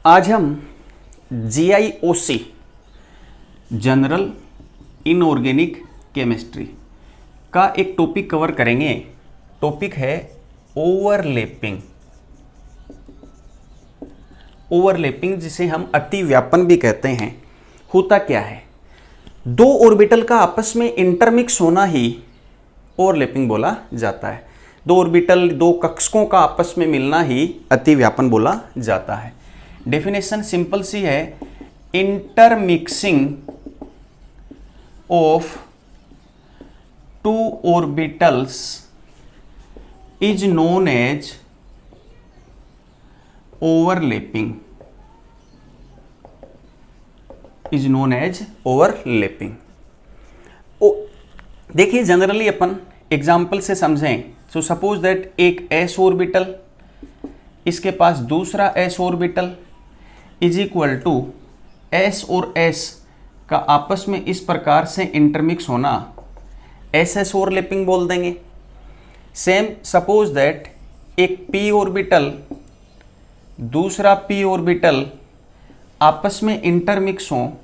आज हम GIOC general inorganic chemistry का एक टॉपिक कवर करेंगे। टॉपिक है ओवरलैपिंग। ओवरलैपिंग जिसे हम अतिव्यापन भी कहते हैं। होता क्या है, दो ऑर्बिटल का आपस में इंटरमिक्स होना ही ओवरलैपिंग बोला जाता है। दो ऑर्बिटल, दो कक्षकों का आपस में मिलना ही अतिव्यापन बोला जाता है। डेफिनेशन सिंपल सी है, intermixing of two orbitals is known as overlapping. Is known as overlapping. देखिए जनरली अपन एग्जाम्पल से समझें। सो सपोज दैट एक s ऑर्बिटल, इसके पास दूसरा s orbital is equal to s और s का आपस में इस प्रकार से इंटरमिक्स होना SS ओवरलैपिंग बोल देंगे। सेम सपोज दैट एक p ऑर्बिटल दूसरा p ऑर्बिटल आपस में इंटरमिक्स हो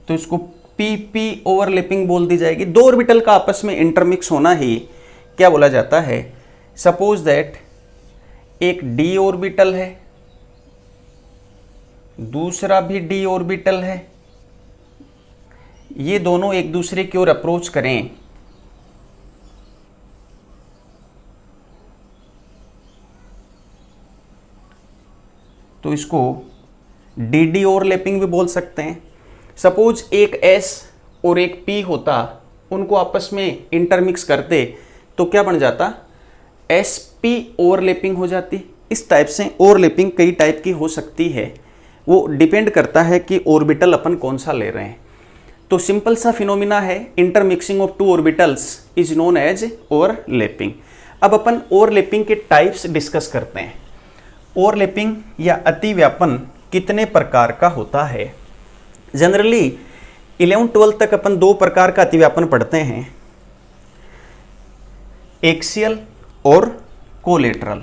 तो इसको PP ओवरलैपिंग बोल दी जाएगी। दो ऑर्बिटल का आपस में इंटरमिक्स होना ही क्या बोला जाता है। सपोज दैट एक d ऑर्बिटल है, दूसरा भी d ऑर्बिटल है, ये दोनों एक दूसरे की ओर अप्रोच करें तो इसको dd ओवरलैपिंग भी बोल सकते हैं। सपोज एक s और एक p होता, उनको आपस में इंटरमिक्स करते तो क्या बन जाता, SP ओवरलैपिंग हो जाती। इस टाइप से ओवरलैपिंग कई टाइप की हो सकती है, वो डिपेंड करता है कि ऑर्बिटल अपन कौन सा ले रहे हैं। तो सिंपल सा फिनोमिना है, intermixing of two orbitals is known as overlapping. अब अपन ओवरलैपिंग के टाइप्स डिस्कस करते हैं। ओवरलैपिंग या अतिव्यापन कितने प्रकार का होता है। जनरली 11-12 तक अपन दो प्रकार का अतिव्यापन पढ़ते हैं, एक्सियल और कोलेटरल।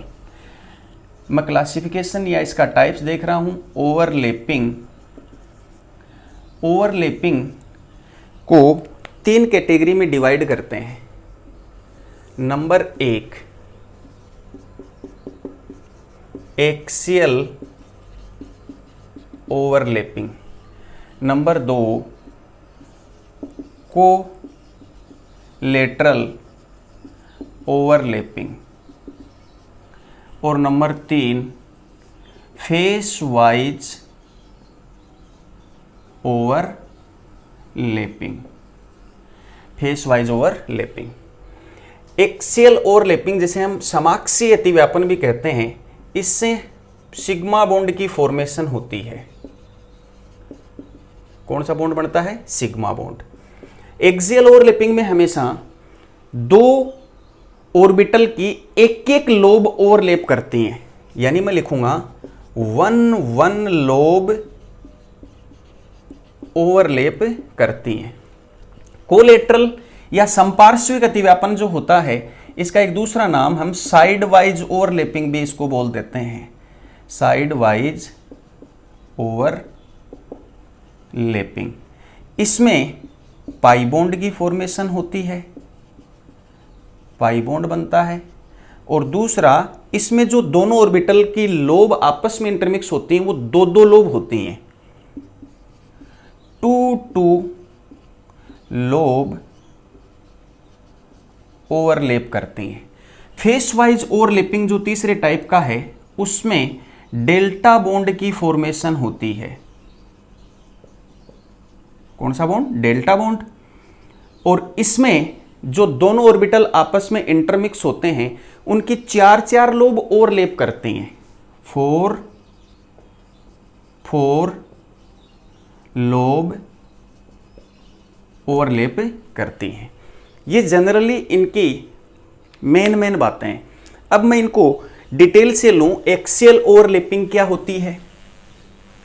मैं क्लासिफिकेशन या इसका टाइप्स देख रहा हूं। ओवरलैपिंग को 3 कैटेगरी में डिवाइड करते हैं। Number 1 axial overlapping, number 2 collateral overlapping और number 3 face wise overlapping. Face wise overlapping. Axial overlapping जिसे हम समाक्षीय अतिव्यापन भी कहते हैं, इससे सिग्मा बॉन्ड की फॉर्मेशन होती है। कौन सा बॉन्ड बनता है, सिग्मा बॉन्ड। एक्सियल ओवरलैपिंग में हमेशा दो ऑर्बिटल की एक एक लोब ओवरलैप करती हैं, यानी मैं लिखूंगा 1 लोब ओवरलैप करती हैं। कोलेटरल या संपार्श्विक अतिव्यापन जो होता है, इसका एक दूसरा नाम हम साइड वाइज ओवरलैपिंग भी इसको बोल देते हैं। Side wise overlapping. इसमें पाई बॉन्ड की फॉर्मेशन होती है, पाई बॉन्ड बनता है। और दूसरा, इसमें जो दोनों ऑर्बिटल की लोब आपस में इंटरमिक्स होती हैं वो दो लोब होती हैं। 2 लोब ओवरलैप करती हैं। फेस वाइज ओवरलैपिंग जो तीसरे टाइप का है, उसमें डेल्टा बॉन्ड की फॉर्मेशन होती है। कौन सा बॉन्ड, डेल्टा बॉन्ड। और इसमें जो दोनों ऑर्बिटल आपस में इंटरमिक्स होते हैं, उनकी 4 लोब ओवरलैप करती हैं। 4 लोब ओवरलैप करती हैं। ये जनरली इनकी मेन बातें। अब मैं इनको डिटेल से लूं, एक्सियल ओवरलैपिंग क्या होती है,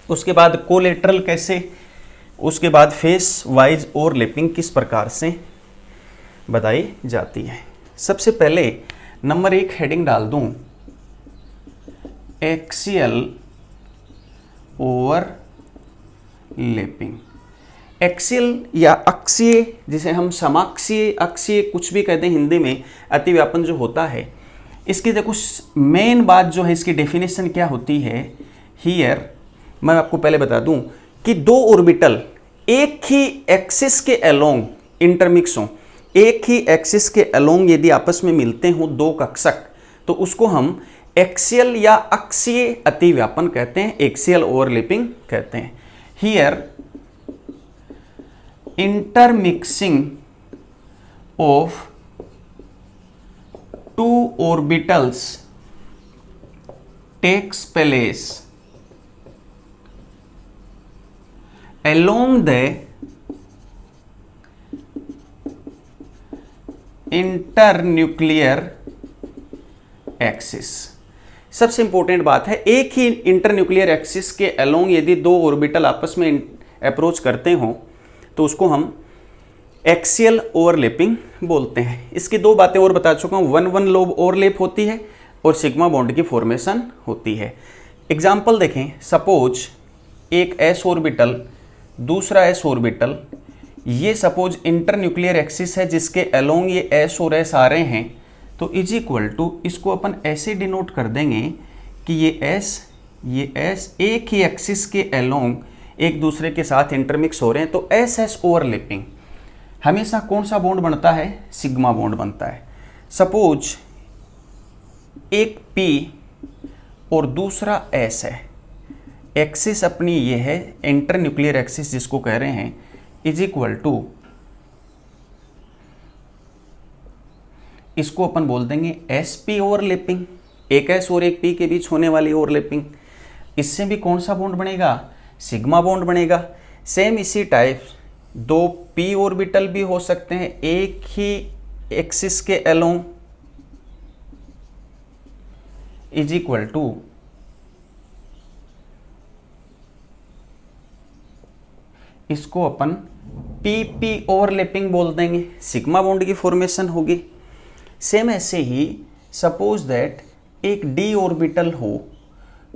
उसके बाद कोलेटरल कैसे, उसके बाद फेस वाइज ओवरलैपिंग किस प्रकार से बताई जाती है। सबसे पहले नंबर 1 हेडिंग डाल दूं, एक्सियल ओवरलैपिंग। एक्सियल या अक्षीय, जिसे हम समाक्षीय, अक्षीय कुछ भी कहते हैं हिंदी में, अतिव्यापन जो होता है, इसकी देखो मेन बात जो है, इसकी डेफिनेशन क्या होती है। हियर मैं आपको पहले बता दूं कि दो ऑर्बिटल एक ही एक्सिस के अलोंग इंटरमिक्स हों, एक ही एक्सिस के अलोंग यदि आपस में मिलते हों दो कक्षक, तो उसको हम एक्सियल या अक्षीय अतिव्यापन कहते हैं, एक्सियल ओवरलैपिंग कहते हैं। Here intermixing of two orbitals takes place along the internuclear axis। सबसे इंपॉर्टेंट बात है, एक ही इंटरन्यूक्लियर एक्सिस के अलोंग यदि दो ऑर्बिटल आपस में अप्रोच करते हो तो उसको हम एक्सियल ओवरलैपिंग बोलते हैं। इसकी दो बातें और बता चुका हूं, वन लोब ओवरलैप होती है और सिग्मा बॉन्ड की फॉर्मेशन होती है। एग्जाम्पल देखें, सपोज एक एस ऑर्बिटल, दूसरा एस ऑर्बिटल, ये सपोज इंटरन्यूक्लियर एक्सिस है जिसके अलोंग ये एस और एस आ रहे हैं, तो इज इक्वल टू, इसको अपन ऐसे डिनोट कर देंगे कि ये एस एक ही एक्सिस के अलोंग एक दूसरे के साथ इंटरमिक्स हो रहे हैं, तो एस एस ओवरलैपिंग हमेशा कौन सा बॉन्ड बनता है? सिग्मा बॉन्ड बनता है। सपोज एक P और दूसरा S है, एक्सिस अपनी ये है इंटरन्यूक्लियर एक्सिस जिसको कह रहे हैं, इज इक्वल टू, इसको अपन बोल देंगे SP ओवरलैपिंग, एक S और एक P के बीच होने वाली ओवरलैपिंग। इससे भी कौन सा बॉन्ड बनेगा? सिग्मा बॉन्ड बनेगा। सेम इसी टाइप दो P ऑर्बिटल भी हो सकते हैं एक ही एक्सिस के अलोंग, इज इक्वल टू, इसको अपन PP ओवरलैपिंग बोल देंगे, सिग्मा बॉन्ड की फॉर्मेशन होगी। सेम ऐसे ही सपोज दैट एक D ऑर्बिटल हो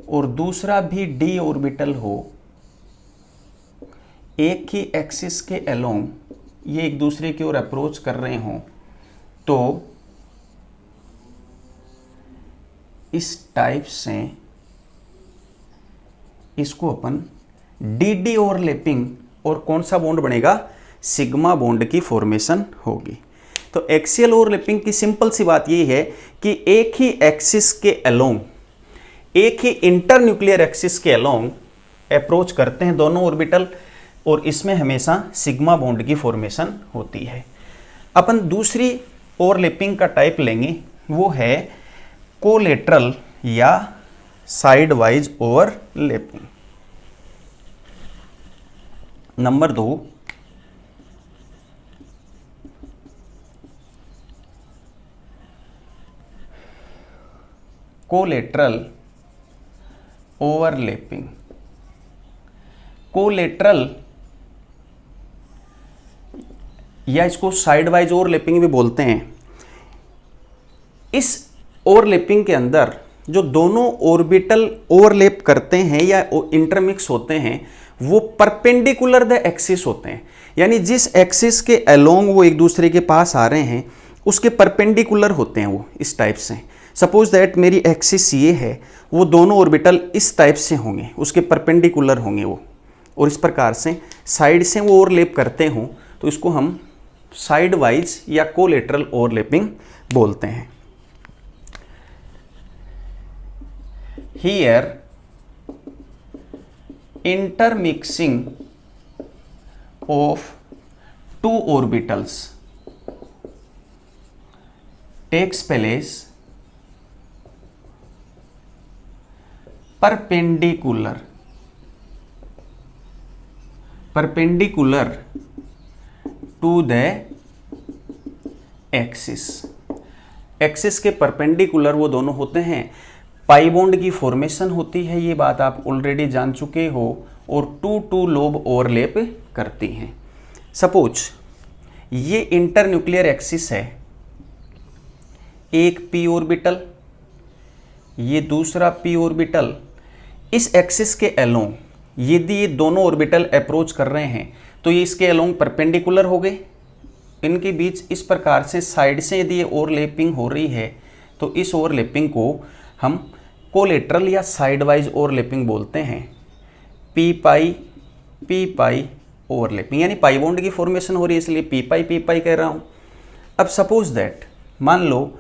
और दूसरा भी D ऑर्बिटल हो, एक ही एक्सिस के अलोंग ये एक दूसरे की ओर अप्रोच कर रहे हों, तो इस टाइप से इसको अपन DD ओवरलैपिंग, और कौन सा बॉन्ड बनेगा? सिग्मा बॉन्ड की फॉर्मेशन होगी। तो एक्सियल ओवरलैपिंग की सिंपल सी बात यही है कि एक ही एक्सिस के अलोंग, एक ही इंटरन्यूक्लियर एक्सिस के अलोंग अप्रोच करते हैं दोनों ऑर्बिटल, और इसमें हमेशा सिग्मा बॉन्ड की फॉर्मेशन होती है। अपन दूसरी ओवरलैपिंग का टाइप लेंगे, वो है कोलेटरल या side wise overlapping. Number 2, collateral overlapping. Collateral या इसको साइड वाइज ओवरलैपिंग भी बोलते हैं। इस ओवरलैपिंग के अंदर जो दोनों ऑर्बिटल ओवरलैप करते हैं या इंटरमिक्स होते हैं, वो परपेंडिकुलर द एक्सिस होते हैं, यानी जिस एक्सिस के अलोंग वो एक दूसरे के पास आ रहे हैं उसके परपेंडिकुलर होते हैं वो इस टाइप से। सपोज दैट मेरी एक्सिस ये है, वो दोनों ऑर्बिटल इस टाइप से होंगे, उसके परपेंडिकुलर होंगे वो, और इस प्रकार से साइड से वो ओवरलैप करते हों, तो इसको हम साइड वाइज या कोलेटरल ओवरलैपिंग बोलते हैं। Here intermixing of two orbitals takes place perpendicular to the axis। Axis के परपेंडिकुलर वो दोनों होते हैं, पाई बॉन्ड की फॉर्मेशन होती है, ये बात आप ऑलरेडी जान चुके हो, और टू लोब ओवरलैप करती हैं। सपोज ये इंटरन्यूक्लियर एक्सिस है, एक P ऑर्बिटल ये दूसरा p ऑर्बिटल, इस एक्सिस के अलोंग यदि ये दोनों ऑर्बिटल अप्रोच कर रहे हैं तो ये इसके अलोंग परपेंडिकुलर हो गए, इनके बीच इस प्रकार से साइड से यदि ये ओवरलैपिंग हो रही है तो इस ओवरलैपिंग को हम कोलेटरल या साइड वाइज ओवरलैपिंग बोलते हैं। पी पाई ओवरलैपिंग, यानी पाई बॉन्ड की फॉर्मेशन हो रही है इसलिए पी पाई कह रहा हूँ। अब सपोज दैट मान लो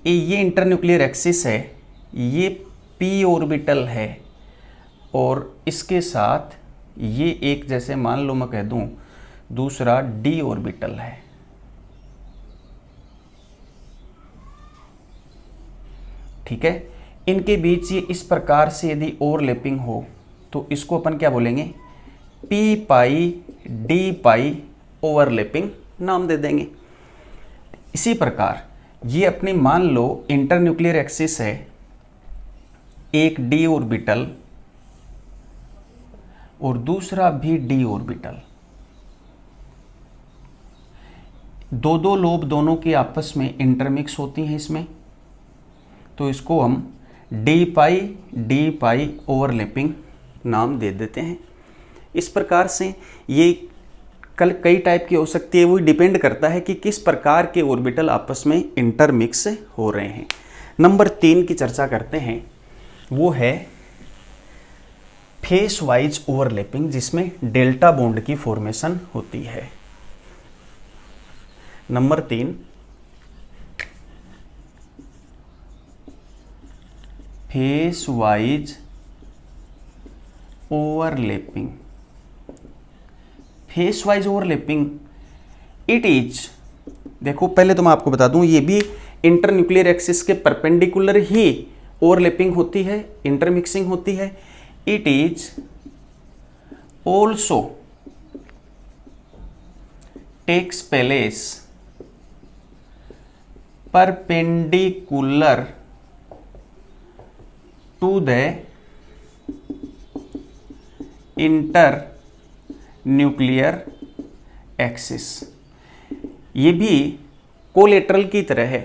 ये इंटरन्यूक्लियर एक्सिस है, ये p ऑर्बिटल है और इसके साथ ये एक, जैसे मान लो मैं कह दूं दूसरा d ऑर्बिटल है। ठीक है, इनके बीच ये इस प्रकार से यदि ओवरलैपिंग हो तो इसको अपन क्या बोलेंगे, p पाई d पाई ओवरलैपिंग नाम दे देंगे। इसी प्रकार ये अपनी मान लो इंटरन्यूक्लियर एक्सिस है, एक d ऑर्बिटल और दूसरा भी d ऑर्बिटल, दो लोब दोनों की आपस में इंटरमिक्स होती हैं इसमें, तो इसको हम d पाई ओवरलैपिंग नाम दे देते हैं। इस प्रकार से ये कल कई टाइप की हो सकती है, वो डिपेंड करता है कि किस प्रकार के ऑर्बिटल आपस में इंटरमिक्स हो रहे हैं। नंबर 3 की चर्चा करते हैं, वो है फेस वाइज ओवरलैपिंग, जिसमें डेल्टा बॉन्ड की फॉर्मेशन होती है। Number 3, face wise overlapping. Face wise overlapping it is, देखो पहले तो मैं आपको बता दूं ये भी इंटरन्यूक्लियर एक्सिस के परपेंडिकुलर ही ओवरलैपिंग होती है, इंटरमिक्सिंग होती है। It is also takes place perpendicular to the internuclear axis. ये भी कोलेटरल की तरह है,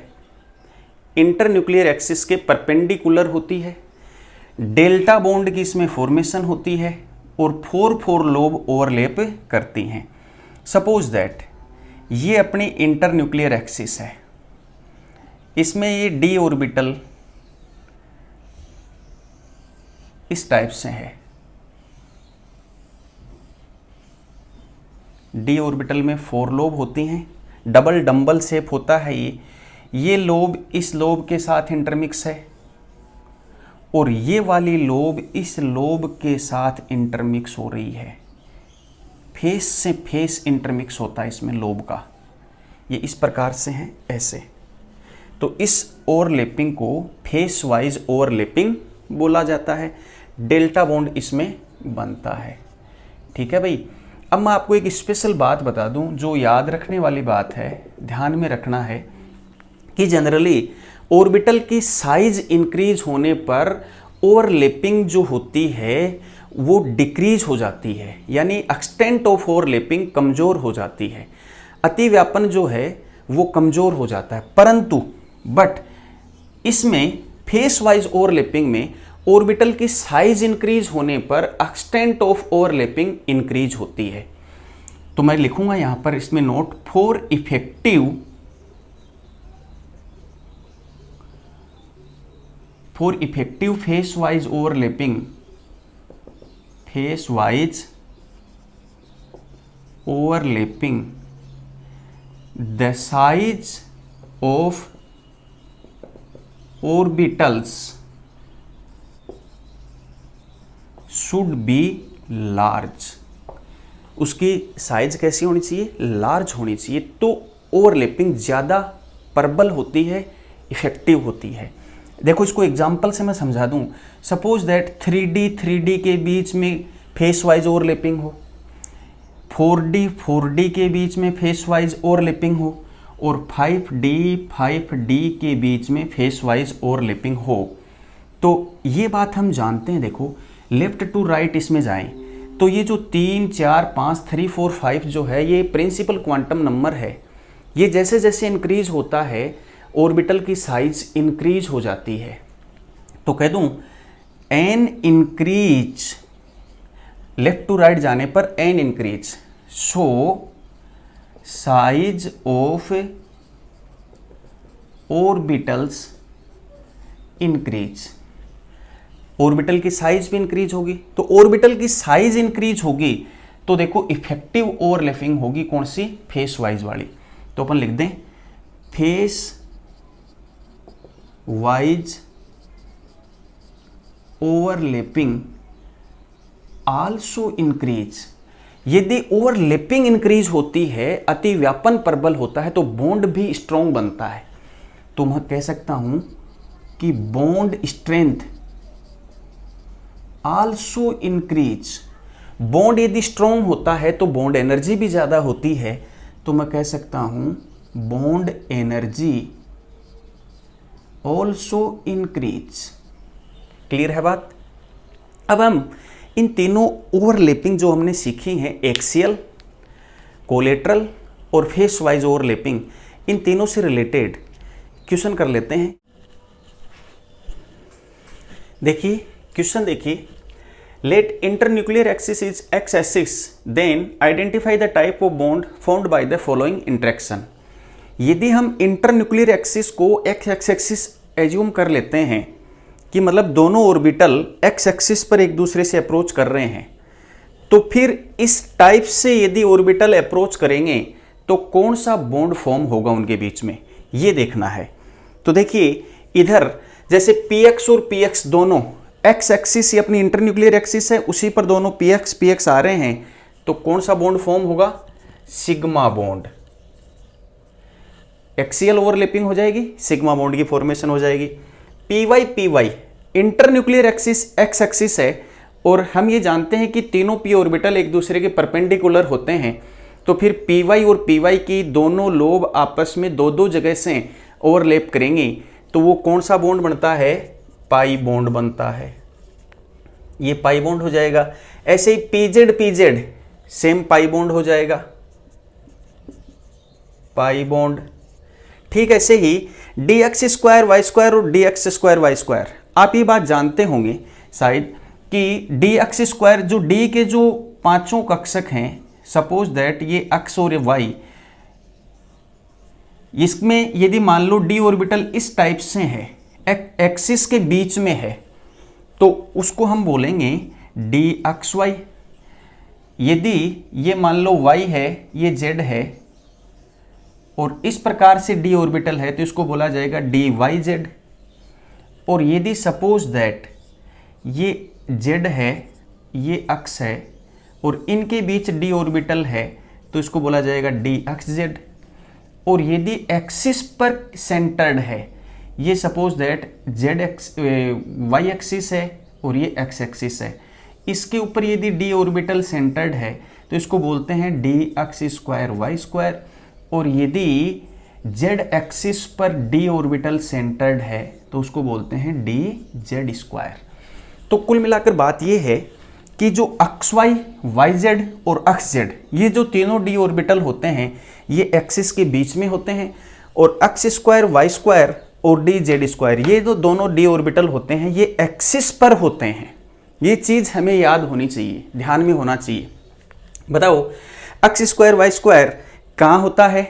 इंटर न्यूक्लियर एक्सिस के परपेंडिकुलर होती है, डेल्टा बॉन्ड की इसमें फॉर्मेशन होती है और 4 लोब ओवरलैप करती हैं। सपोज दैट ये अपनी इंटर न्यूक्लियर एक्सिस है, इसमें ये d ऑर्बिटल इस टाइप से है, d ऑर्बिटल में 4 लोब होती हैं, डबल डंबल शेप होता है ये लोब इस लोब के साथ इंटरमिक्स है और ये वाली लोब इस लोब के साथ इंटरमिक्स हो रही है। फेस से फेस इंटरमिक्स होता है इसमें लोब का, ये इस प्रकार से है ऐसे। तो इस ओवरलैपिंग को फेस वाइज ओवरलैपिंग बोला जाता है, डेल्टा बॉन्ड इसमें बनता है। ठीक है भाई, अब मैं आपको एक स्पेशल बात बता दूं जो याद रखने वाली बात है, ध्यान में रखना है कि जनरली ऑर्बिटल की साइज इंक्रीज होने पर ओवरलैपिंग जो होती है वो डिक्रीज हो जाती है, यानी एक्सटेंट ऑफ ओवरलैपिंग कमज़ोर हो जाती है, अतिव्यापन जो है वो कमज़ोर हो जाता है। परंतु बट इसमें फेस वाइज ओवरलैपिंग में ऑर्बिटल की साइज इंक्रीज होने पर एक्सटेंट ऑफ ओवरलैपिंग इंक्रीज होती है। तो मैं लिखूंगा यहां पर इसमें note, for effective face wise overlapping, face wise overlapping the size of orbitals should be large. उसकी साइज कैसी होनी चाहिए, लार्ज होनी चाहिए, तो ओवरलैपिंग ज़्यादा प्रबल होती है, इफेक्टिव होती है। देखो इसको एग्जांपल से मैं समझा दूं, सपोज दैट 3D के बीच में फेस वाइज ओवरलैपिंग हो, 4D के बीच में फेस वाइज ओवरलैपिंग हो और 5D के बीच में फेस वाइज ओवरलैपिंग हो। तो ये बात हम जानते हैं, देखो लेफ्ट टू राइट इसमें जाएं तो ये जो 3, 4, 5, 3, 4, 5 जो है ये प्रिंसिपल क्वांटम नंबर है। ये जैसे जैसे इंक्रीज होता है ऑर्बिटल की साइज इंक्रीज हो जाती है। तो कह दूं N increase, left to right जाने पर N increase, so size of orbitals increase, orbital की साइज भी इंक्रीज होगी। तो ऑर्बिटल की साइज इंक्रीज होगी तो देखो इफेक्टिव ओवरलैपिंग होगी कौन सी, फेस वाइज वाली। तो अपन लिख दें face wise overlapping also increase. यदि ओवरलैपिंग इंक्रीज होती है, अति व्यापन प्रबल होता है, तो बॉन्ड भी स्ट्रॉन्ग बनता है। तो मैं कह सकता हूं कि bond strength also increase. Bond यदि स्ट्रॉन्ग होता है तो बॉन्ड एनर्जी भी ज़्यादा होती है, तो मैं कह सकता हूं bond energy also increase. Clear है बात। अब हम इन तीनों ओवरलैपिंग जो हमने सीखी हैं, एक्सियल, कोलेटरल और फेस वाइज ओवरलैपिंग, इन तीनों से रिलेटेड क्वेश्चन कर लेते हैं। देखिए क्वेश्चन देखिए, let internuclear axis is X axis, then identify the type of bond formed by the following interaction. यदि हम इंटरन्यूक्लियर एक्सिस को एक्स एक्सिस एज्यूम कर लेते हैं कि मतलब दोनों ऑर्बिटल एक्स एक्सिस पर एक दूसरे से अप्रोच कर रहे हैं, तो फिर इस टाइप से यदि ऑर्बिटल अप्रोच करेंगे तो कौन सा बॉन्ड फॉर्म होगा उनके बीच में, ये देखना है। तो देखिए इधर जैसे px और px दोनों एक्स एक्सिस ही अपनी इंटरन्यूक्लियर एक्सिस है, उसी पर दोनों px आ रहे हैं, तो कौन सा बॉन्ड फॉर्म होगा, सिग्मा बॉन्ड। एक्सियल ओवरलैपिंग हो जाएगी, सिग्मा बॉन्ड की फॉर्मेशन हो जाएगी। py internuclear axis x axis है और हम ये जानते हैं कि तीनों p ऑर्बिटल एक दूसरे के परपेंडिकुलर होते हैं, तो फिर py और py की दोनों लोब आपस में दो दो जगह से ओवरलैप करेंगी, तो वो कौन सा बॉन्ड बनता है, पाई बॉन्ड बनता है। ये पाई बॉन्ड हो जाएगा। ऐसे ही pz सेम पाई बॉन्ड हो जाएगा, पाई बॉन्ड। ठीक ऐसे ही dx² y² और dx² y², आप ये बात जानते होंगे शायद कि dx², जो d के जो पांचों कक्षक हैं, सपोज दैट ये अक्ष और y, इसमें यदि मान लो d ऑर्बिटल इस टाइप से है, एक्सिस के बीच में है, तो उसको हम बोलेंगे dxy। यदि ये मान लो y है, ये z है और इस प्रकार से d ऑर्बिटल है, तो इसको बोला जाएगा dyz। और यदि सपोज दैट ये z है, ये अक्ष है और इनके बीच d ऑर्बिटल है, तो इसको बोला जाएगा dxz। और यदि एक्सिस पर सेंटर्ड है, ये सपोज दैट y एक्सिस है और ये x एक्सिस है, इसके ऊपर यदि d ऑर्बिटल सेंटर्ड है तो इसको बोलते हैं dx² y²। और यदि z एक्सिस पर d ऑर्बिटल सेंटर्ड है तो उसको बोलते हैं dz²। तो कुल मिलाकर बात ये है कि जो अक्ष y, yz और अक्ष z, ये जो तीनों d ऑर्बिटल होते हैं, ये एक्सिस के बीच में होते हैं, और अक्ष स्क्वायर y² और dz², ये जो दोनों d ऑर्बिटल होते हैं, ये एक्सिस पर होते हैं। ये चीज़ हमें याद होनी चाहिए, ध्यान में होना चाहिए। बताओ अक्ष स्क्वायर y² कहाँ होता है,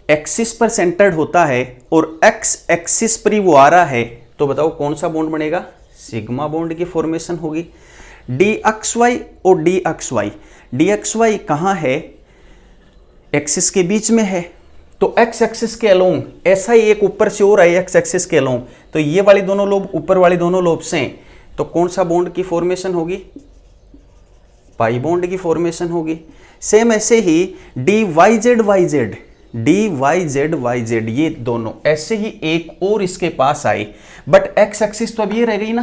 एक्सिस पर सेंटर्ड होता है और एक्स एक्सिस पर ही वो आ रहा है, तो बताओ कौन सा बॉन्ड बनेगा, सिग्मा बॉन्ड की फॉर्मेशन होगी। dxy और dxy कहाँ है, एक्सिस के बीच में है, तो एक्स एक्सिस के अलोंग, ऐसा ही एक ऊपर से और है एक्स एक्सिस के अलोंग, तो ये वाली दोनों लोब ऊपर वाली दोनों लोब से, तो कौन सा बॉन्ड की फॉर्मेशन होगी, पाई बॉन्ड की फॉर्मेशन होगी। सेम ऐसे ही dyz ये दोनों ऐसे ही एक और इसके पास आए, बट एक्स एक्सिस तो अब ये रह गई ना,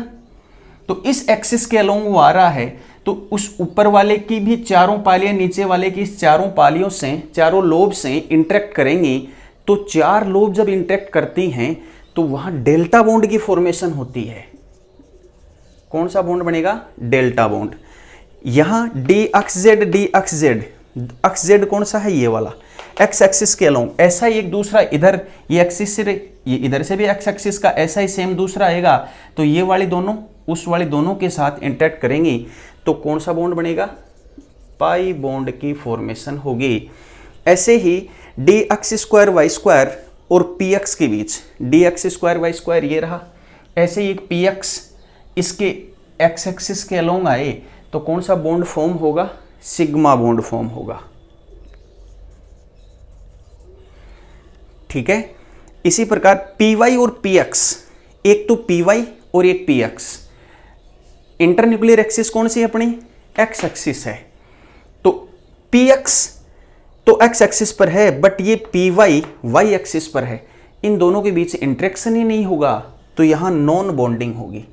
तो इस एक्सिस के अलोंग वो आ रहा है, तो उस ऊपर वाले की भी चारों पालियां नीचे वाले की इस चारों पालियों से, चारों लोब से इंटरेक्ट करेंगी, तो चार लोब जब इंटरेक्ट करती हैं तो वहां डेल्टा बॉन्ड की फॉर्मेशन होती है। कौन सा बॉन्ड बनेगा, डेल्टा बॉन्ड। यहां dxz, अक्ष z कौन सा है, ये वाला, एक्स एक्सिस के अलोंग ऐसा ही एक दूसरा इधर ये एक्सिस से ये इधर से भी एक्स एक्सिस का ऐसा ही सेम दूसरा आएगा, तो ये वाली दोनों उस वाली दोनों के साथ इंटरेक्ट करेंगी तो कौन सा बॉन्ड बनेगा, पाई बॉन्ड की फॉर्मेशन होगी। ऐसे ही D x square Y square और पी एक्स के बीच D x square Y square ये रहा, ऐसे ही एक पी एक्स इसके एक्स एक्सिस के अलोंग आए तो कौन सा बॉन्ड फॉर्म होगा, सिग्मा बॉन्ड फॉर्म होगा। ठीक है, इसी प्रकार पी वाई और पी एक्स, एक तो पी वाई और एक पी एक्स, इंटरन्यूक्लियर एक्सिस कौन सी है अपनी, एक्स एक्सिस है, तो पी एक्स तो एक्स एक्सिस पर है बट ये पी वाई वाई एक्सिस पर है, इन दोनों के बीच इंटरेक्शन ही नहीं होगा तो यहां नॉन बॉन्डिंग होगी,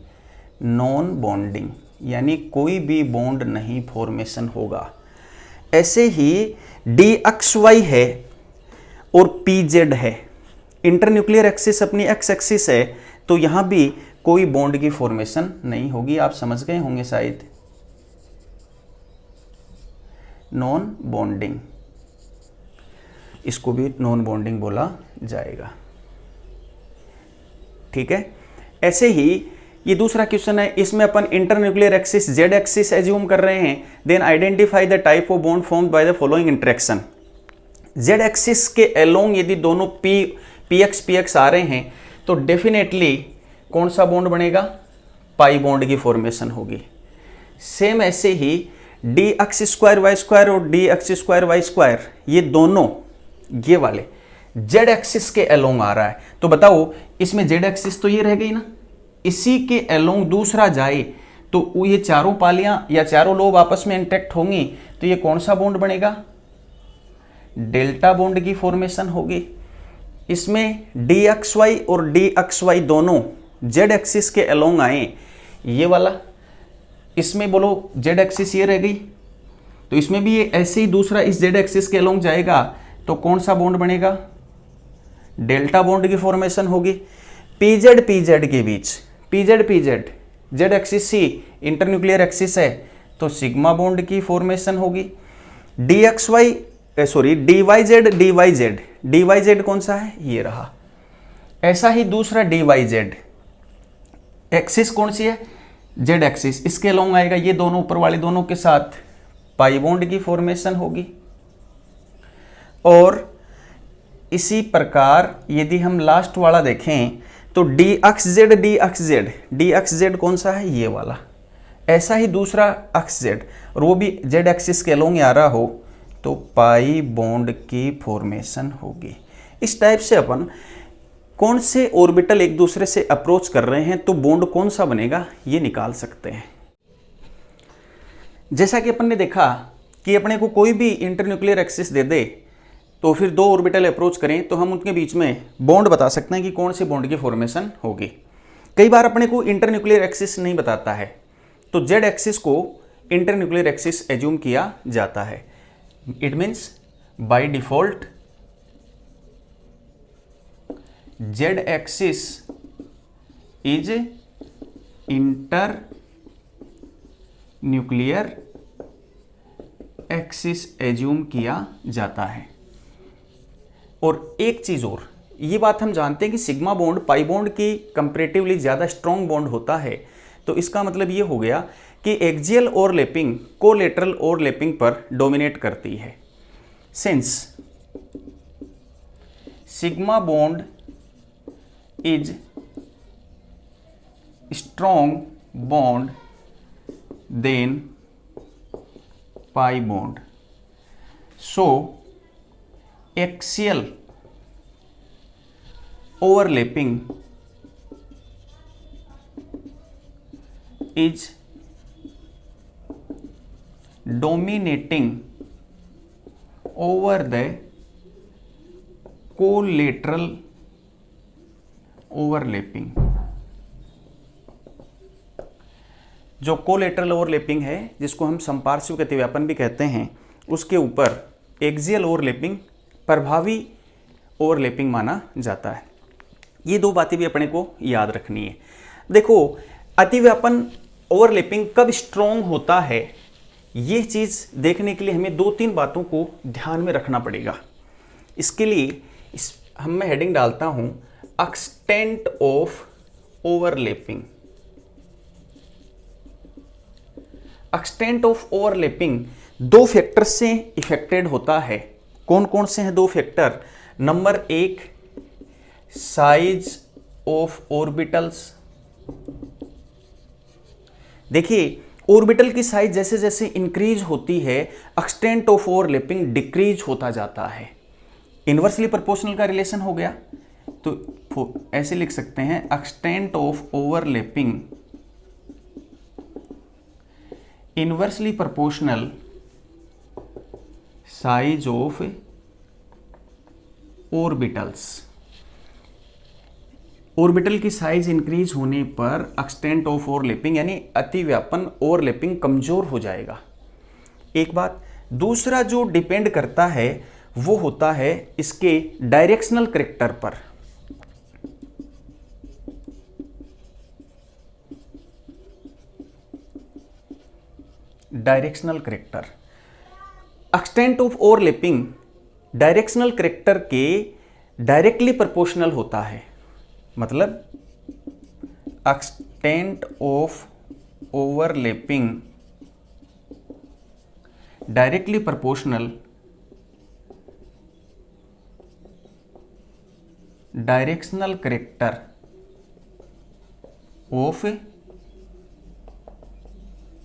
नॉन बॉन्डिंग यानी कोई भी बॉन्ड नहीं फॉर्मेशन होगा। ऐसे ही डी एक्स वाई है और पी जेड है, इंटरन्यूक्लियर एक्सिस अपनी एक्स एक्सिस है तो यहां भी कोई बॉन्ड की फॉर्मेशन नहीं होगी। आप समझ गए होंगे शायद, नॉन बॉन्डिंग, इसको भी नॉन बॉन्डिंग बोला जाएगा। ठीक है, ऐसे ही ये दूसरा क्वेश्चन है, इसमें अपन internuclear axis Z axis assume कर रहे हैं, then identify the type of bond formed by the following interaction. Z axis के अलोंग यदि दोनों पी एक्स आ रहे हैं तो डेफिनेटली कौन सा बॉन्ड बनेगा, पाई बॉन्ड की फॉर्मेशन होगी। सेम ऐसे ही D x square Y square और d x square Y square ये दोनों ये वाले जेड एक्सिस के अलोंग आ रहा है, तो बताओ इसमें जेड एक्सिस तो ये रह गई ना, इसी के अलोंग दूसरा जाए तो ये चारों पालियां या चारों लोब आपस में इंटरेक्ट होंगी तो ये कौन सा बॉन्ड बनेगा, डेल्टा बॉन्ड की फॉर्मेशन होगी। इसमें डी एक्स वाई और डी एक्स वाई दोनों जेड एक्सिस के अलोंग आए, ये वाला इसमें बोलो जेड एक्सिस ये रह गई तो इसमें भी ये ऐसे ही दूसरा इस जेड एक्सिस के अलोंग जाएगा तो कौन सा बॉन्ड बनेगा, डेल्टा बॉन्ड की फॉर्मेशन होगी। पीजेड के बीच पीजेड जेड एक्सिस सी इंटरन्यूक्लियर एक्सिस है तो सिग्मा बॉन्ड की फॉर्मेशन होगी। D X Y sorry D Y Z कौन सा है, ये रहा। ऐसा ही दूसरा डी वाई जेड एक्सिस कौन सी है, जेड एक्सिस, इसके अलोंग आएगा, ये दोनों ऊपर वाले दोनों के साथ पाई बॉन्ड की फॉर्मेशन होगी। और इसी प्रकार यदि हम लास्ट वाला देखें तो डी एक्स जेड कौन सा है, ये वाला। ऐसा ही दूसरा एक्स जेड और वो भी जेड एक्सिस के अलोंग आ रहा हो तो पाई बॉन्ड की फॉर्मेशन होगी। इस टाइप से अपन कौन से ऑर्बिटल एक दूसरे से अप्रोच कर रहे हैं तो बॉन्ड कौन सा बनेगा ये निकाल सकते हैं। जैसा कि अपन ने देखा कि अपने को कोई भी इंटरन्यूक्लियर एक्सिस दे दे तो फिर दो ऑर्बिटल अप्रोच करें तो हम उनके बीच में बॉन्ड बता सकते हैं कि कौन से बॉन्ड की फॉर्मेशन होगी। कई बार अपने को इंटरन्यूक्लियर एक्सिस नहीं बताता है तो जेड एक्सिस को इंटरन्यूक्लियर एक्सिस एज्यूम किया जाता है। It means by default Z axis is inter nuclear axis assume किया जाता है। और एक चीज और, ये बात हम जानते हैं कि सिग्मा बॉन्ड पाई बॉन्ड की कंपैरेटिवली ज़्यादा स्ट्रॉन्ग बॉन्ड होता है, तो इसका मतलब ये हो गया कि एक्सियल ओवरलैपिंग कोलेटरल ओवरलैपिंग पर डोमिनेट करती है। Since sigma bond is strong bond than pi bond, so axial overlapping is dominating over the collateral overlapping। जो कोलेटरल ओवरलैपिंग है जिसको हम संपार्श्विक अतिव्यापन भी कहते हैं, उसके ऊपर एक्सियल ओवरलैपिंग प्रभावी ओवरलैपिंग माना जाता है। ये दो बातें भी अपने को याद रखनी है। देखो, अतिव्यापन ओवरलैपिंग कब स्ट्रॉन्ग होता है, ये चीज़ देखने के लिए हमें दो तीन बातों को ध्यान में रखना पड़ेगा। इसके लिए मैं हेडिंग डालता हूं extent of overlapping. Extent of overlapping दो फैक्टर से इफेक्टेड होता है। कौन कौन से हैं दो फैक्टर? नंबर एक, साइज ऑफ ऑर्बिटल्स। देखिए, ऑर्बिटल की साइज जैसे जैसे इंक्रीज होती है, एक्सटेंट ऑफ ओवरलैपिंग डिक्रीज होता जाता है। इनवर्सली प्रोपोर्शनल का रिलेशन हो गया, तो ऐसे लिख सकते हैं extent of overlapping inversely proportional size of orbitals. Orbital की साइज इंक्रीज होने पर एक्सटेंट ऑफ ओवरलैपिंग यानी अतिव्यापन ओवरलैपिंग कमजोर हो जाएगा। एक बात, दूसरा जो डिपेंड करता है वो होता है इसके डायरेक्शनल कैरेक्टर पर। Directional character, extent of overlapping directional character के डायरेक्टली प्रोपोर्शनल होता है। मतलब extent of overlapping directly proportional directional character of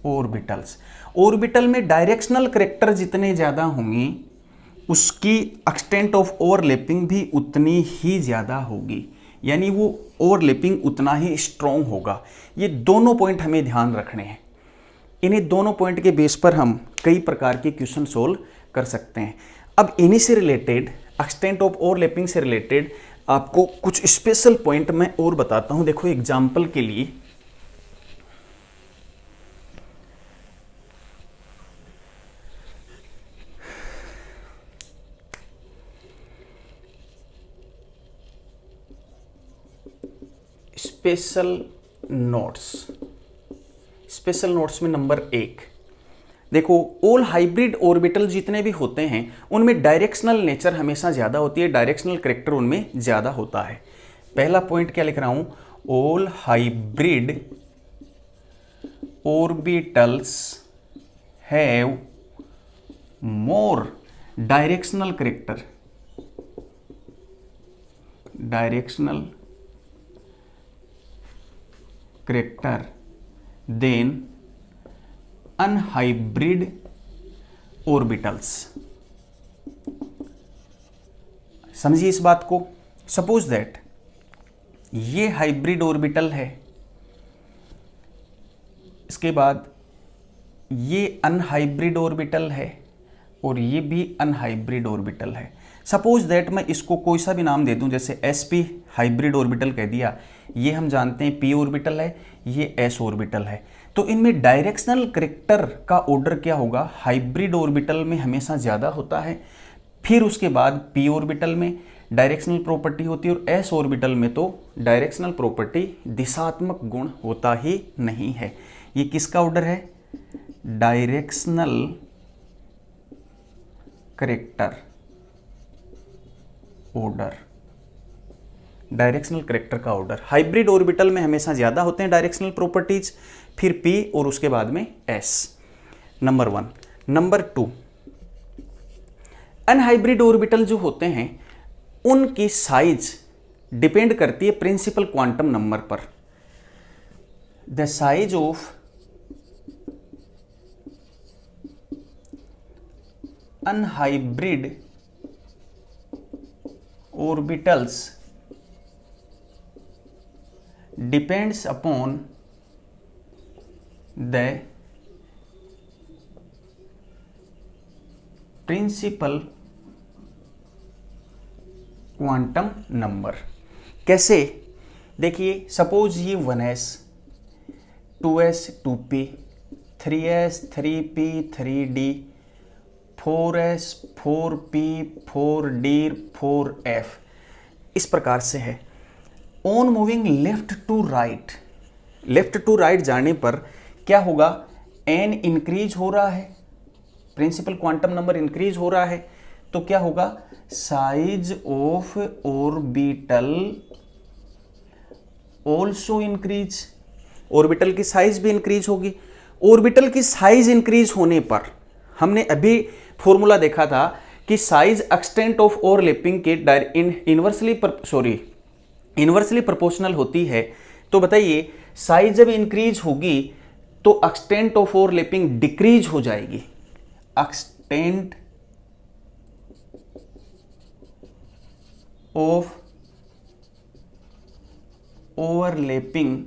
orbitals. Orbital में डायरेक्शनल कैरेक्टर जितने ज्यादा होंगे उसकी एक्सटेंट ऑफ ओवरलैपिंग भी उतनी ही ज्यादा होगी, यानी वो ओवरलैपिंग उतना ही स्ट्रॉन्ग होगा। ये दोनों पॉइंट हमें ध्यान रखने हैं। इन्हीं दोनों पॉइंट के बेस पर हम कई प्रकार के क्वेश्चन सोल्व कर सकते हैं। अब इन्हीं से रिलेटेड, एक्सटेंट ऑफ ओवरलैपिंग से रिलेटेड आपको कुछ स्पेशल पॉइंट मैं और बताता हूं। देखो, एग्जाम्पल के लिए स्पेशल नोट्स में नंबर 1 देखो, ऑल हाइब्रिड ऑर्बिटल जितने भी होते हैं उनमें डायरेक्शनल नेचर हमेशा ज्यादा होती है, डायरेक्शनल कैरेक्टर उनमें ज्यादा होता है। पहला पॉइंट क्या लिख रहा हूं? All hybrid orbitals have more directional character than unhybrid orbitals. समझिए इस बात को। सपोज दैट ये हाइब्रिड ऑर्बिटल है, इसके बाद ये अनहाइब्रिड ऑर्बिटल है और ये भी अनहाइब्रिड ऑर्बिटल है। सपोज दैट मैं इसको कोई सा भी नाम दे दूं, जैसे sp हाइब्रिड ऑर्बिटल कह दिया। ये हम जानते हैं p ऑर्बिटल है, ये s ऑर्बिटल है। तो इनमें डायरेक्शनल कैरेक्टर का ऑर्डर क्या होगा? हाइब्रिड ऑर्बिटल में हमेशा ज़्यादा होता है, फिर उसके बाद p ऑर्बिटल में डायरेक्शनल प्रॉपर्टी होती है, और s ऑर्बिटल में तो डायरेक्शनल प्रॉपर्टी दिशात्मक गुण होता ही नहीं है। ये किसका ऑर्डर है? Directional character order, directional character का ऑर्डर। हाइब्रिड ऑर्बिटल में हमेशा ज्यादा होते हैं डायरेक्शनल प्रॉपर्टीज, फिर p और उसके बाद में s। Number 1। Number 2, unhybrid orbital जो होते हैं उनकी साइज डिपेंड करती है प्रिंसिपल क्वांटम नंबर पर। The size of unhybrid orbitals depends upon the principal quantum number। कैसे? देखिए, सपोज ये 1s 2s 2p 3s 3p 3d 4s 4p 4d 4f इस प्रकार से है। On moving left to right जाने पर क्या होगा? n इंक्रीज हो रहा है, प्रिंसिपल क्वांटम नंबर इंक्रीज हो रहा है, तो क्या होगा? Size of orbital also increase, orbital की साइज भी इंक्रीज होगी। ऑर्बिटल की साइज इंक्रीज होने पर हमने अभी फॉर्मूला देखा था कि साइज एक्सटेंट ऑफ ओवरलैपिंग के इन्वर्सली प्रोपोर्शनल होती है। तो बताइए साइज जब इंक्रीज होगी तो एक्सटेंट ऑफ ओवरलैपिंग डिक्रीज हो जाएगी। Extent of overlapping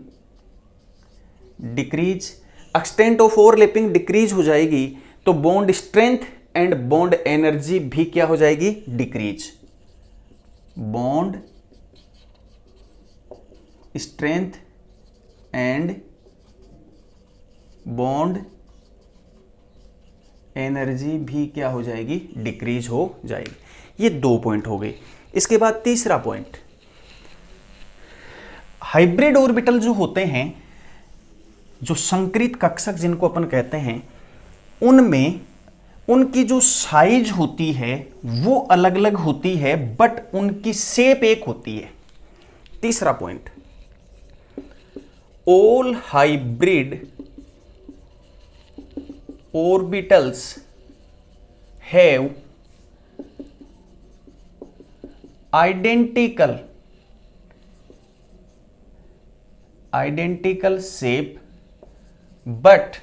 decrease, extent of overlapping decrease हो जाएगी तो bond strength and bond energy भी क्या हो जाएगी? Decrease. Bond strength and bond energy भी क्या हो जाएगी? डिक्रीज हो जाएगी। ये 2 पॉइंट हो गए। इसके बाद तीसरा पॉइंट, हाइब्रिड ऑर्बिटल जो होते हैं, जो संकृत कक्षक जिनको अपन कहते हैं, उनमें उनकी जो साइज होती है वो अलग अलग होती है बट उनकी शेप एक होती है। तीसरा point, all hybrid orbitals have identical shape but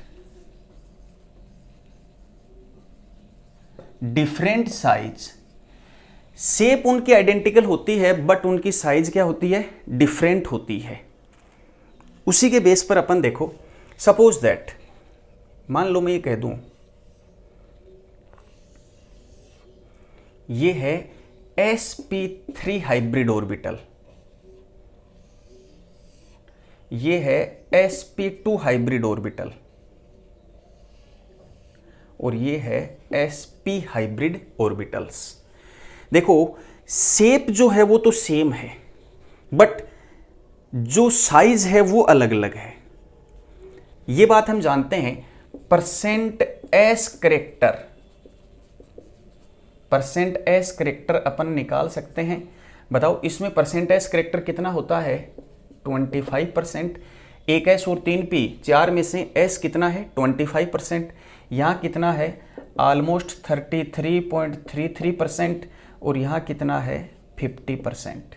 different size. Shape उनकी आइडेंटिकल होती है बट उनकी साइज क्या होती है? डिफरेंट होती है। उसी के बेस पर अपन देखो, सपोज दैट मान लो मैं ये कह दूं ये है sp3 हाइब्रिड ऑर्बिटल, ये है sp2 हाइब्रिड ऑर्बिटल और ये है sp हाइब्रिड ऑर्बिटल्स। देखो शेप जो है वो तो सेम है बट जो साइज है वो अलग अलग है। ये बात हम जानते हैं परसेंट एस करेक्टर अपन निकाल सकते हैं। बताओ इसमें परसेंट एस करेक्टर कितना होता है? 25%। एक एस और 3 पी, 4 में से एस कितना है? 25%। यहाँ कितना है? ऑलमोस्ट 33.33% और यहाँ कितना है? 50%।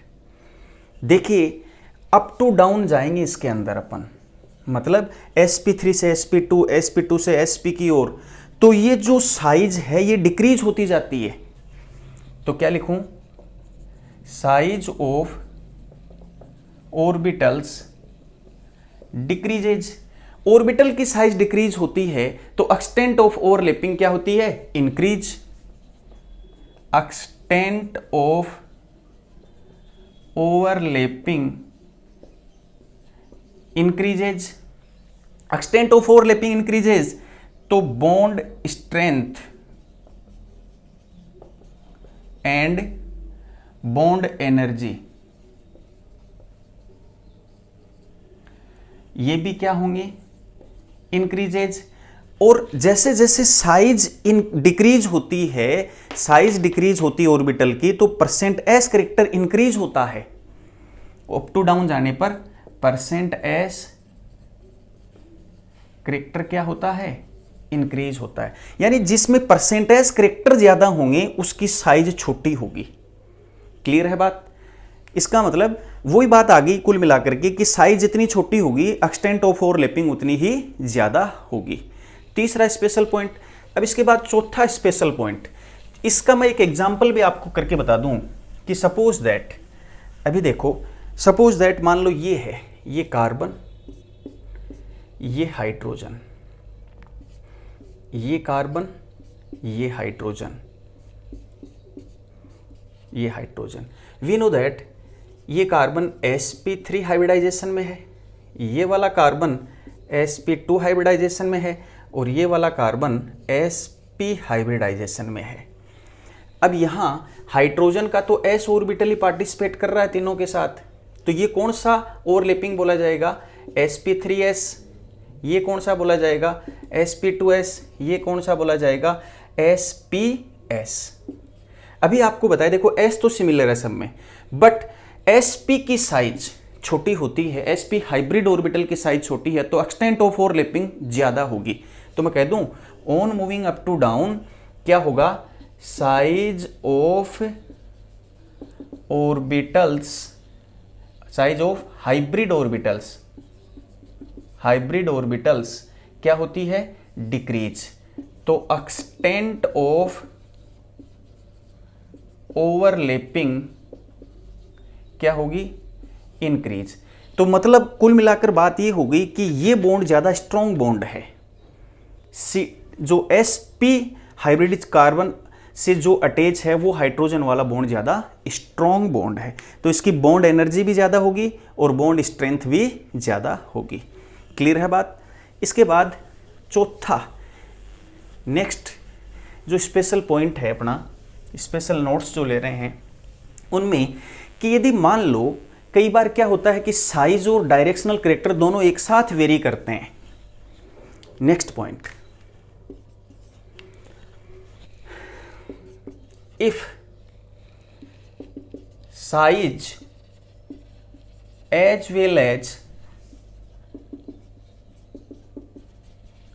देखिए अप टू डाउन जाएंगे इसके अंदर अपन, मतलब sp3 से sp2, sp2 से sp की ओर, तो ये जो साइज है ये डिक्रीज होती जाती है। तो क्या लिखूं? Size of orbitals decreases. Orbital की साइज डिक्रीज होती है तो एक्सटेंट ऑफ ओवरलैपिंग क्या होती है? Increase. Extent of overlapping increases. Extent of overlapping increases तो bond strength and bond energy ये भी क्या होंगे? इंक्रीजेज। और जैसे जैसे साइज डिक्रीज होती है, साइज डिक्रीज होती है ऑर्बिटल की, तो परसेंट एस करेक्टर इंक्रीज होता है। अप टू डाउन जाने पर परसेंट एस करेक्टर क्या होता है? इंक्रीज होता है। यानी जिसमें परसेंट एस करेक्टर ज्यादा होंगे उसकी साइज छोटी होगी। क्लियर है बात? इसका मतलब वही बात आ गई कुल मिलाकर के कि साइज जितनी छोटी होगी एक्सटेंट ऑफ ओवरलैपिंग उतनी ही ज्यादा होगी। तीसरा स्पेशल पॉइंट। अब इसके बाद चौथा स्पेशल पॉइंट, इसका मैं एक एग्जांपल भी आपको करके बता दूं कि सपोज दैट, अभी देखो सपोज दैट मान लो ये है, ये कार्बन, ये हाइड्रोजन, ये कार्बन, ये हाइड्रोजन, ये हाइड्रोजन। वी नो दैट ये कार्बन sp3 हाइब्रिडाइजेशन में है, ये वाला कार्बन sp2 हाइब्रिडाइजेशन में है और ये वाला कार्बन sp हाइब्रिडाइजेशन में है। अब यहाँ हाइड्रोजन का तो s ऑर्बिटल ही पार्टिसिपेट कर रहा है तीनों के साथ, तो ये कौन सा ओवरलैपिंग बोला जाएगा? sp3s। ये कौन सा बोला जाएगा? sp2s। ये कौन सा बोला जाएगा? sps। अभी आपको बताया, देखो एस तो सिमिलर है सब में, बट sp की साइज छोटी होती है, sp हाइब्रिड ऑर्बिटल की साइज छोटी है, तो एक्सटेंट ऑफ ओवरलैपिंग ज्यादा होगी। तो मैं कह दूं on moving up to down क्या होगा, size of orbitals, size of hybrid orbitals क्या होती है, डिक्रीज। तो एक्सटेंट ऑफ ओवरलैपिंग क्या होगी, इंक्रीज। तो मतलब कुल मिलाकर बात ये हो गई कि ये बॉन्ड ज्यादा स्ट्रॉन्ग बॉन्ड है। जो sp हाइब्रिड कार्बन से जो अटैच है वो हाइड्रोजन वाला बॉन्ड ज्यादा स्ट्रॉन्ग बॉन्ड है, तो इसकी बॉन्ड एनर्जी भी ज्यादा होगी और बॉन्ड स्ट्रेंथ भी ज्यादा होगी। क्लियर है बात। इसके बाद चौथा नेक्स्ट जो स्पेशल पॉइंट है अपना, स्पेशल नोट्स जो ले रहे हैं उनमें, कि यदि मान लो कई बार क्या होता है कि साइज और डायरेक्शनल कैरेक्टर दोनों एक साथ वेरी करते हैं। Next point, if size as well as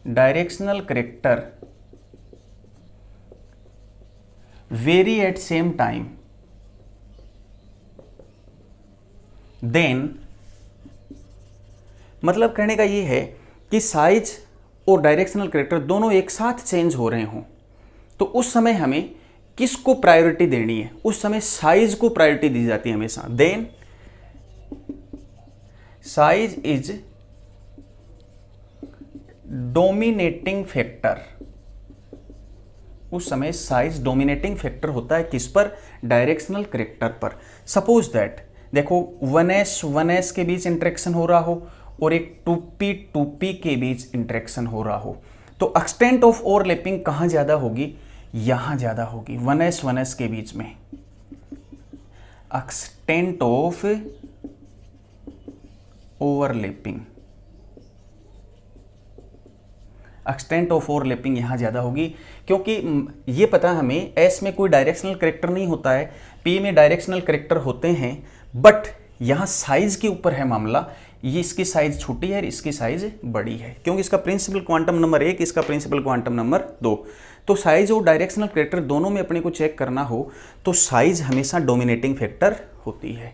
directional character vary at same time, then, मतलब कहने का ये है कि साइज और डायरेक्शनल कैरेक्टर दोनों एक साथ चेंज हो रहे हों, तो उस समय हमें किसको प्रायोरिटी देनी है, उस समय साइज को प्रायोरिटी दी जाती है हमेशा। Then size is dominating factor, उस समय साइज डोमिनेटिंग फैक्टर होता है किस पर, डायरेक्शनल कैरेक्टर पर। सपोज दैट देखो 1s के बीच इंटरेक्शन हो रहा हो और एक 2p के बीच इंटरेक्शन हो रहा हो, तो एक्सटेंट ऑफ ओवरलैपिंग कहां ज्यादा होगी, यहां ज्यादा होगी 1s के बीच में। Extent of overlapping, extent of overlapping यहां ज्यादा होगी, क्योंकि ये पता हमें s में कोई डायरेक्शनल कैरेक्टर नहीं होता है, p में डायरेक्शनल कैरेक्टर होते हैं, बट यहां साइज के ऊपर है मामला, ये इसकी साइज छोटी है, इसकी साइज बड़ी है, क्योंकि इसका प्रिंसिपल क्वांटम नंबर 1, इसका प्रिंसिपल क्वांटम नंबर 2। तो साइज और डायरेक्शनल कैरेक्टर दोनों में अपने को चेक करना हो तो साइज हमेशा डोमिनेटिंग फैक्टर होती है।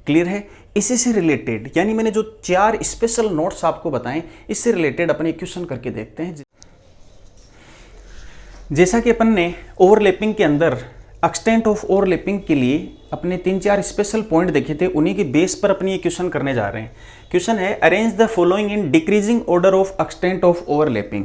क्लियर है। इसी से रिलेटेड, यानी मैंने जो 4 स्पेशल नोट्स आपको बताएं, इससे रिलेटेड अपने क्वेश्चन करके देखते हैं। जैसा कि अपन ने ओवरलैपिंग के अंदर एक्सटेंट ऑफ ओवरलैपिंग के लिए अपने 3-4 स्पेशल पॉइंट देखे थे, उन्हीं के बेस पर अपनी ये क्वेश्चन करने जा रहे हैं। क्वेश्चन है, arrange the following in decreasing order of extent of overlapping.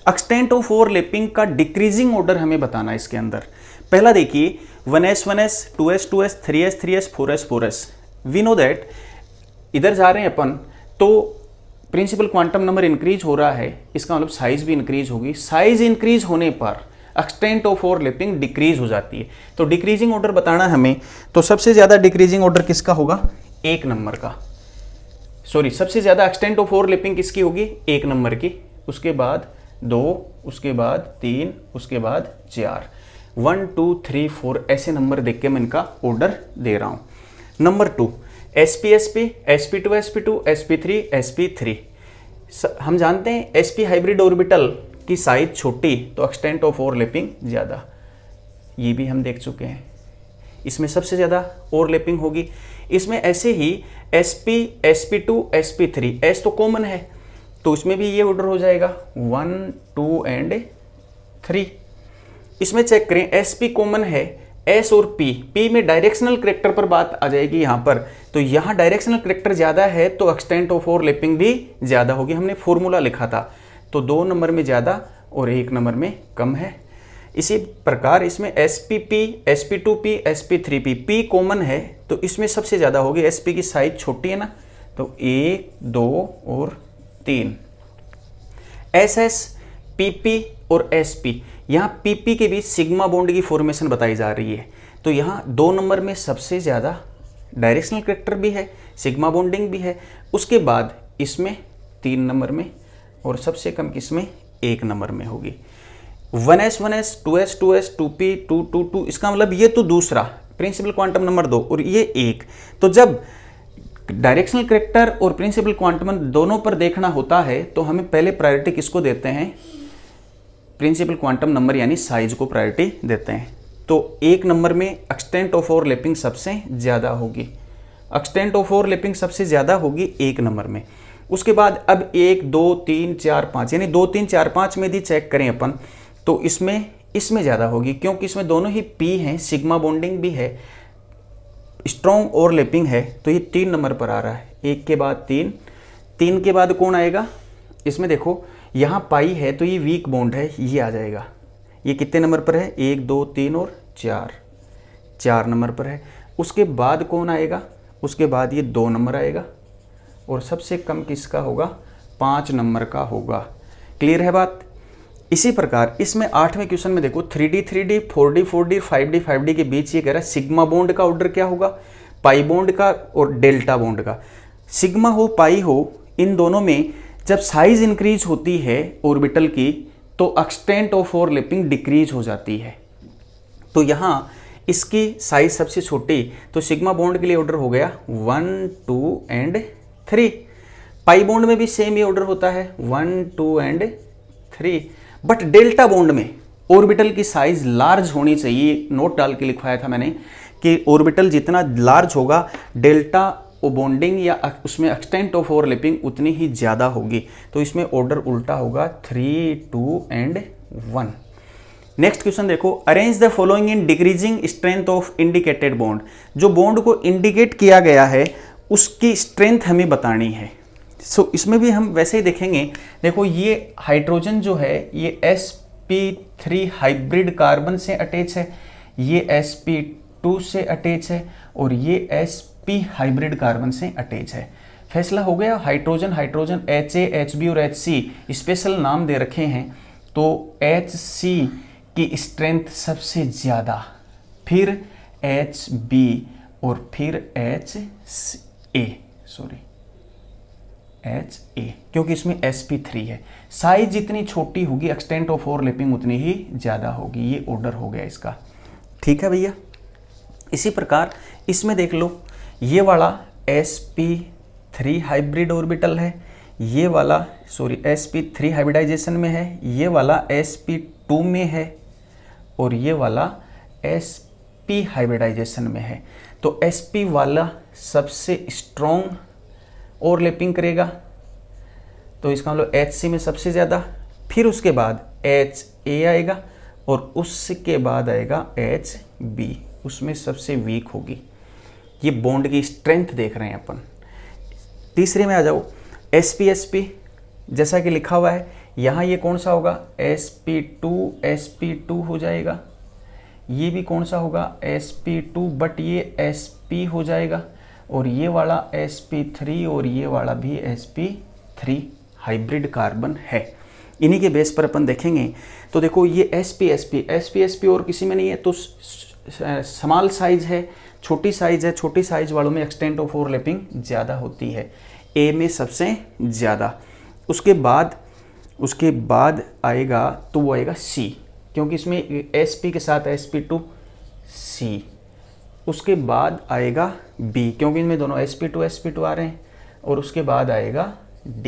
Extent of overlapping का डिक्रीजिंग ऑर्डर हमें बताना है इसके अंदर। पहला देखिए 1s 1s 2s 2s 3s 3s 4s 4s। We know that इधर जा रहे हैं अपन तो प्रिंसिपल क्वांटम नंबर इंक्रीज हो रहा है, इसका मतलब साइज भी इंक्रीज होगी। साइज इंक्रीज होने पर एक्सटेंट ऑफ ओवरलैपिंग डिक्रीज हो जाती है। तो डिक्रीजिंग ऑर्डर बताना हमें, तो सबसे ज्यादा डिक्रीजिंग ऑर्डर किसका होगा, 1 नंबर का। सॉरी, सबसे ज्यादा एक्सटेंट ऑफ ओवरलैपिंग किसकी होगी, 1 नंबर की, उसके बाद 2, उसके बाद 3, उसके बाद 4, 1 2 3 4 ऐसे नंबर देख के मैं इनका ऑर्डर दे रहा हूं। Number 2 sp sp sp2 sp2 sp3 sp3। हम जानते हैं sp हाइब्रिड ऑर्बिटल की साइज छोटी तो एक्सटेंट ऑफ ओवरलैपिंग ज्यादा, ये भी हम देख चुके हैं। इसमें सबसे ज्यादा ओवरलैपिंग होगी। इसमें ऐसे ही sp sp2 sp3, s तो कॉमन है तो इसमें भी ये ऑर्डर हो जाएगा 1 2 एंड 3। इसमें चेक करें sp कॉमन है, s और p में डायरेक्शनल कैरेक्टर पर बात आ जाएगी यहाँ पर, तो यहाँ डायरेक्शनल कैरेक्टर ज्यादा है तो एक्सटेंट ऑफ ओवरलैपिंग भी ज्यादा होगी। हमने फॉर्मूला लिखा था, तो 2 नंबर में ज्यादा और 1 नंबर में कम है। इसी प्रकार इसमें spp sp2p sp3p, p common है तो इसमें सबसे ज्यादा होगी। sp की साइज छोटी है ना, तो 1 2 और 3। ss pp और sp, यहाँ pp के बीच सिग्मा बॉन्ड की फॉर्मेशन बताई जा रही है, तो यहाँ 2 नंबर में सबसे ज़्यादा डायरेक्शनल कैरेक्टर भी है, सिग्मा बॉन्डिंग भी है, उसके बाद इसमें 3 नंबर में और सबसे कम किसमें 1 नंबर में होगी। 1s 1s 2s 2s 2p 2 2 2, इसका मतलब ये तो दूसरा प्रिंसिपल क्वांटम नंबर 2 और ये 1। तो जब डायरेक्शनल कैरेक्टर और प्रिंसिपल क्वांटम दोनों पर देखना होता है तो हमें पहले प्रायोरिटी किसको देते हैं, प्रिंसिपल क्वांटम नंबर यानी साइज को प्रायोरिटी देते हैं। तो 1 नंबर में एक्सटेंट ऑफ ओवरलैपिंग सबसे ज़्यादा होगी, एक्सटेंट ऑफ ओवरलैपिंग सबसे ज़्यादा होगी 1 नंबर में। उसके बाद अब 1 2 3 4 5 यानी 2 3 4 5 में यदि चेक करें अपन तो इसमें ज़्यादा होगी, क्योंकि इसमें दोनों ही p हैं, सिग्मा बॉन्डिंग भी है, स्ट्रॉन्ग ओवरलैपिंग है। तो ये 3 नंबर पर आ रहा है, 1 के बाद 3, 3 के बाद कौन आएगा, इसमें देखो यहाँ पाई है तो ये वीक बॉन्ड है, ये आ जाएगा। ये कितने नंबर पर है, 1 2 3 और 4 नंबर पर है। उसके बाद कौन आएगा, उसके बाद ये 2 नंबर आएगा और सबसे कम किसका होगा, 5 नंबर का होगा। क्लियर है बात। इसी प्रकार इसमें 8वें क्वेश्चन में देखो 3D 3D 4D 4D 5D 5D के बीच ये कह रहा है सिग्मा बॉन्ड का ऑर्डर क्या होगा, पाई बॉन्ड का और डेल्टा बॉन्ड का। सिग्मा हो पाई हो, इन दोनों में जब साइज इंक्रीज होती है ऑर्बिटल की तो एक्सटेंट ऑफ ओवरलैपिंग डिक्रीज हो जाती है। तो यहाँ इसकी साइज सबसे छोटी, तो सिग्मा बॉन्ड के लिए ऑर्डर हो गया 1 2 एंड 3। पाई बॉन्ड में भी सेम ही ऑर्डर होता है 1 2 एंड 3। बट डेल्टा बॉन्ड में ऑर्बिटल की साइज लार्ज होनी चाहिए। नोट डाल के लिखवाया था मैंने कि ऑर्बिटल जितना लार्ज होगा डेल्टा बॉन्डिंग या उसमें एक्सटेंट ऑफ ओवरलैपिंग उतनी ही ज़्यादा होगी। तो इसमें ऑर्डर उल्टा होगा 3 2 एंड 1। नेक्स्ट क्वेश्चन देखो, arrange the following in decreasing strength of indicated bond. जो बॉन्ड को इंडिकेट किया गया है उसकी स्ट्रेंथ हमें बतानी है। सो इसमें भी हम वैसे ही देखेंगे। देखो ये हाइड्रोजन जो है ये sp3 हाइब्रिड कार्बन से अटैच है, ये sp2 से अटैच है और ये sp हाइब्रिड कार्बन से अटैच है। फैसला हो गया। हाइड्रोजन Ha Hb और Hc स्पेशल नाम दे रखे हैं। तो Hc की स्ट्रेंथ सबसे ज़्यादा, फिर Hb और फिर Ha, क्योंकि इसमें sp3 है। साइज जितनी छोटी होगी एक्सटेंट ऑफ ओवरलैपिंग उतनी ही ज़्यादा होगी। ये ऑर्डर हो गया इसका। ठीक है भैया। इसी प्रकार इसमें देख लो, ये वाला sp3 हाइब्रिड ऑर्बिटल है, ये वाला sp3 हाइब्रिडाइजेशन में है, ये वाला sp2 में है और ये वाला sp हाइब्रिडाइजेशन में है। तो sp वाला सबसे स्ट्रॉन्ग ओवरलैपिंग करेगा, तो इसका मतलब Hc में सबसे ज़्यादा, फिर उसके बाद Ha आएगा और उसके बाद आएगा Hb, उसमें सबसे वीक होगी। ये बॉन्ड की स्ट्रेंथ देख रहे हैं अपन। तीसरे में आ जाओ, sp जैसा कि लिखा हुआ है यहाँ, ये कौन सा होगा, sp2 हो जाएगा। ये भी कौन सा होगा, sp2, बट ये sp हो जाएगा। और ये वाला sp3 और ये वाला भी sp3 हाइब्रिड कार्बन है। इन्हीं के बेस पर अपन देखेंगे। तो देखो ये sp और किसी में नहीं है, तो स्मॉल साइज है, छोटी साइज है। छोटी साइज वालों में एक्सटेंट ऑफ ओवरलैपिंग ज़्यादा होती है, A में सबसे ज़्यादा। उसके बाद आएगा तो वो आएगा C, क्योंकि इसमें sp के साथ sp2 C। उसके बाद आएगा B, क्योंकि इनमें दोनों sp2 आ रहे हैं। और उसके बाद आएगा D,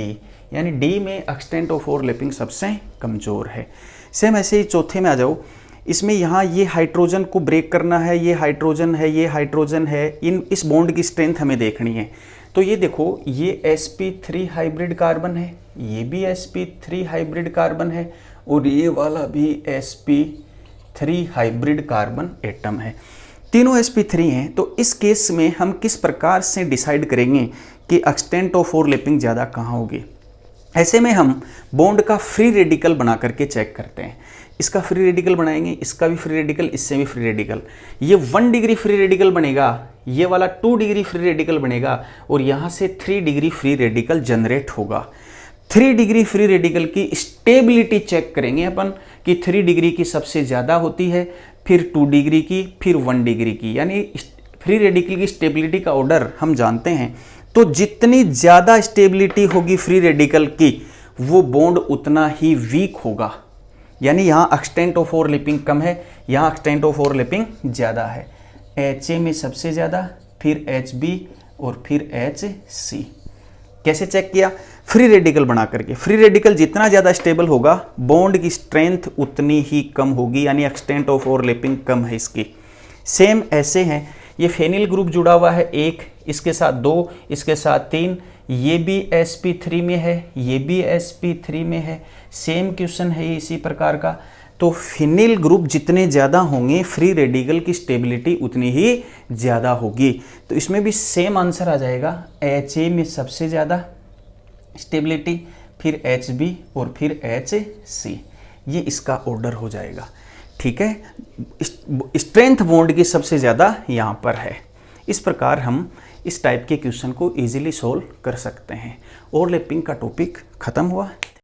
यानी D में एक्सटेंट ऑफ ओवरलैपिंग सबसे कमज़ोर है। सेम ऐसे ही चौथे में आ जाओ। इसमें यहाँ ये हाइड्रोजन को ब्रेक करना है, ये हाइड्रोजन है, ये हाइड्रोजन है, इस बॉन्ड की स्ट्रेंथ हमें देखनी है। तो ये देखो, ये sp3 हाइब्रिड कार्बन है, ये भी sp3 हाइब्रिड कार्बन है और ये वाला भी sp3 हाइब्रिड कार्बन एटम है। तीनों sp3 हैं। तो इस केस में हम किस प्रकार से डिसाइड करेंगे कि एक्सटेंट ऑफ ओवरलैपिंग ज़्यादा कहाँ होगी। ऐसे में हम बॉन्ड का फ्री रेडिकल बना करके चेक करते हैं। इसका फ्री रेडिकल बनाएंगे, इसका भी फ्री रेडिकल, इससे भी फ्री रेडिकल। ये 1 डिग्री फ्री रेडिकल बनेगा, ये वाला 2 डिग्री फ्री रेडिकल बनेगा और यहाँ से 3 डिग्री फ्री रेडिकल जनरेट होगा। 3 डिग्री फ्री रेडिकल की स्टेबिलिटी चेक करेंगे अपन कि 3 डिग्री की सबसे ज़्यादा होती है, फिर 2 डिग्री की, फिर 1 डिग्री की। यानी फ्री रेडिकल की स्टेबिलिटी का ऑर्डर हम जानते हैं। तो जितनी ज़्यादा स्टेबिलिटी होगी फ्री रेडिकल की, वो बॉन्ड उतना ही वीक होगा। यानी यहाँ एक्सटेंट ऑफ ओवरलैपिंग कम है, यहाँ एक्सटेंट ऑफ ओवरलैपिंग ज़्यादा है। HA में सबसे ज़्यादा, फिर HB और फिर HC। कैसे चेक किया? फ्री रेडिकल बना करके। फ्री रेडिकल जितना ज़्यादा स्टेबल होगा बॉन्ड की स्ट्रेंथ उतनी ही कम होगी, यानी एक्सटेंट ऑफ ओवरलैपिंग कम है इसकी। सेम ऐसे हैं, ये फेनिल ग्रुप जुड़ा हुआ है 1, इसके साथ 2, इसके साथ 3, ये भी sp3 में है, ये भी sp3 में है। सेम क्वेश्चन है ये इसी प्रकार का। तो फिनिल ग्रुप जितने ज़्यादा होंगे फ्री रेडिकल की स्टेबिलिटी उतनी ही ज़्यादा होगी। तो इसमें भी सेम आंसर आ जाएगा, HA में सबसे ज़्यादा स्टेबिलिटी, फिर HB और फिर HC। ये इसका ऑर्डर हो जाएगा। ठीक है, स्ट्रेंथ बॉन्ड की सबसे ज़्यादा यहाँ पर है। इस प्रकार हम इस टाइप के क्वेश्चन को इजीली सॉल्व कर सकते हैं। ओवरलैपिंग का टॉपिक ख़त्म हुआ।